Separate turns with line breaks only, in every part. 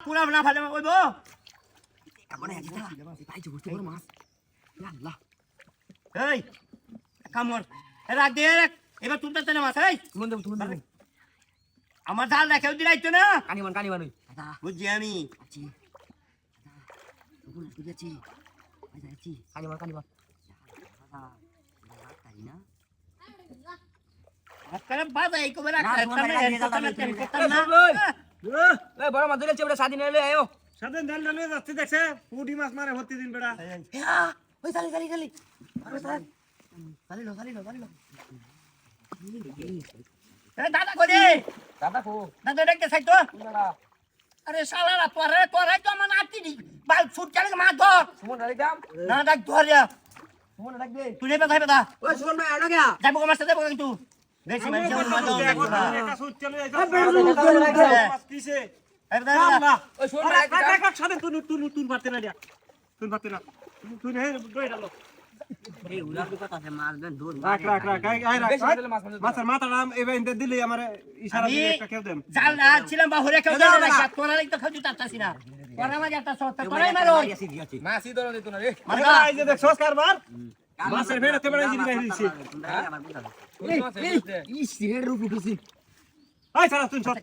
পুরা না ফেলে কইবো
এখন আছি তা ভাই যে বুঝতে বড় মাছ আল্লাহ
এই কামড় রাখ দে এবার তুলতে না মাছ এই
তুমন দেব
আমার জাল রাখেও দিলাইতো না
কানি বান ওই দাদা
বুঝছি আমি
আছি দাদা তখন আসতে যাচ্ছি ভাই যাচ্ছি কানি বান দাদা তাই না
আজকাল বাজাই কবে রাখ
এই বড় মাছ ধরেছে বড় স্বাধীন হলে আয়ো
সাধন ধান ঢালে যাচ্ছে দেখছে পুঁটি মাছ মারে প্রতিদিন বেড়া
ওই চালি আরে স্যার চালি লো
দাদা করে
দাদা কো
দাদা দেখতে চাইতো
দাদা
আরে শালারা তোরে তো আমার নাতি দি বাল ফুট চালে মা ধর
সুমন ডাক দাম
না ডাক ধর রে
সুমন ডাক দে
তুই নেবে খাইবে দা
ওই সুমন ভাই আলো গয়া
যাবো আমার সাথে যাবো কিন্তু বেশি মানুষ মা ধর
একটা সুট চলে যাইছে মাছ কিসে
এই দাদা
ওই সুমন ডাক
কাকা সাধন তুই পারতে না দিয়া তুই পারতে না তুই হে দই ডালো
এই উলা কথা আছে মাছ দেন দূর
রাখ আই রাখ
বেশি দিলে মাছ
মাছের মাথা নাম এবে ইনতে দিলে আমারে ইশারা দিয়ে একটা কেউ দেন
জাল না ছিলাম বাহুরে কেউ দেবে না তোরা তো খাওয়া তাতাছি না তোরা মাঝে একটা সত্য তোরাই মারো
মাছই ধরে দিত না রে
মারবা
এই যে দেখ সংস্কার মার মাছের ভেড়াতে বেড়া জিনি দিছি
এই সিহের রূপ উঠেছি
আই সারা তুই সব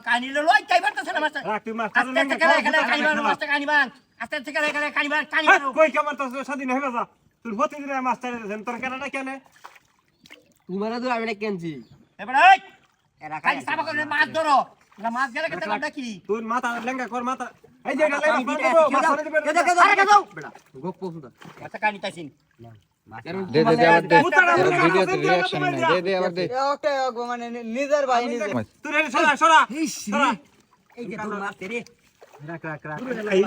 কানি লই কাই বারতাছ না মাছ
রাখ তুই মাছ
আস্তে আস্তে করে এখানে কানিবান মাছটা কানিবান আস্তে আস্তে করে এখানে কানিবান
কই কেমন তো স্বাধীন হয়ে যা তুই প্রতিদিন মাছ চাইলে দেন তোর কেনটা কেন
তোমারা তো আমি কেনছি
এবারে এই কাই সাবা করে মাছ ধরো না মাছ গেলে কত লাভ কি
তুই মাথা লেঙ্গা কর মাথা এই যে লেঙ্গা মাছ ধরে দিবে
বেটা গপ পছন্দ
আচ্ছা কানি তাইছিন
দে আবার দে ভিডিওতে রিঅ্যাকশন নাই দে আবার দে
ওকে মানে নিজের ভাই নিজে
তুই রে সরা
এই যে তোর মারতে রে
রাখ এই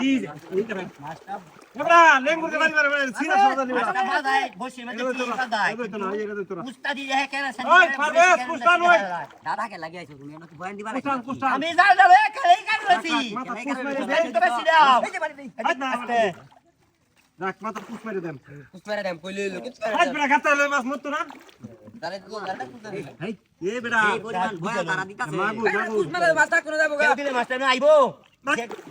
মাছটা এবড়া লেঙ্গুর কে বাড়ি বাড়ি সিনা সদা নিবা
মাছটা বাজায় বসে মধ্যে কি বাজায়
এই তো না এই রে তোরা
কুস্তা দি হে কেন
ওই পারবেশ কুস্তান ওই
দাদাকে লাগিয়েছো তুমি আমাকে বয়ান দিবা না
কুস্তান
আমি জাল যাবে খালি কাটছি
মাথা পুষ মেরে
এই তো বেশি দাও
এই যে বাড়ি দেই
আস্তে
রাখ মাথা পুষ মেরে দেন
কুস্তারে দেম কইলে লো
আজ বেড়া গাতা লই মাছ মত না
দাঁড়াই তো দাঁড়াই কুস্তারে
এই এ বেড়া
এই পরিমাণ ভয় তারা দিতাছে
মাগু
কুস্তারে মাছটা কোন যাবো
কেউ দিলে মাছটা না আইবো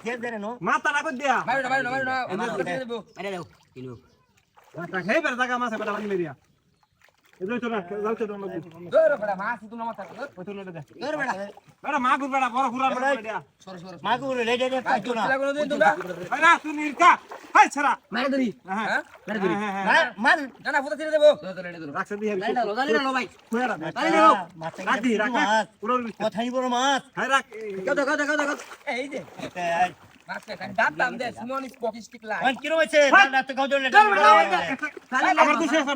জেল দেরে নো
মাথা রাখ দিয়া
মারো না আরে দাও কিলো
রাখ হে বেড়া জায়গা মাছ বেড়া বাড়ি মেরিয়া এদই তো না যালতে দন লাগু
দৌড় বেটা মাছ তুমি মাথা
ওই তো লইলে দে
দৌড় বেটা
বেড়া মাগু বেড়া বড় ঘুরা বেড়া দিয়া
সর
মাগু রে রে পাইতো না
লাগলো দিন তোমরা
বেড়া তুই নিরকা হাই ছাড়া
মারে ধরি
হ্যাঁ
মারে ধরি
মান
না না ফুটা ছেড়ে দেবো
রাখছ দিয়া
দাঁড়াই লো ভাই
কইরা
দাঁড়াই লো
রাখ দি রাখ পুরো
কথাই বড় মাছ
হাই রাখ
কত এই যে মাছ খান দাঁত দাম দে সুমন স্পকি স্টিক লাই
কোন কিরো হইছে রাত কাউ জন্য
আমার দুশো আছে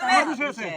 আমার দুশো আছে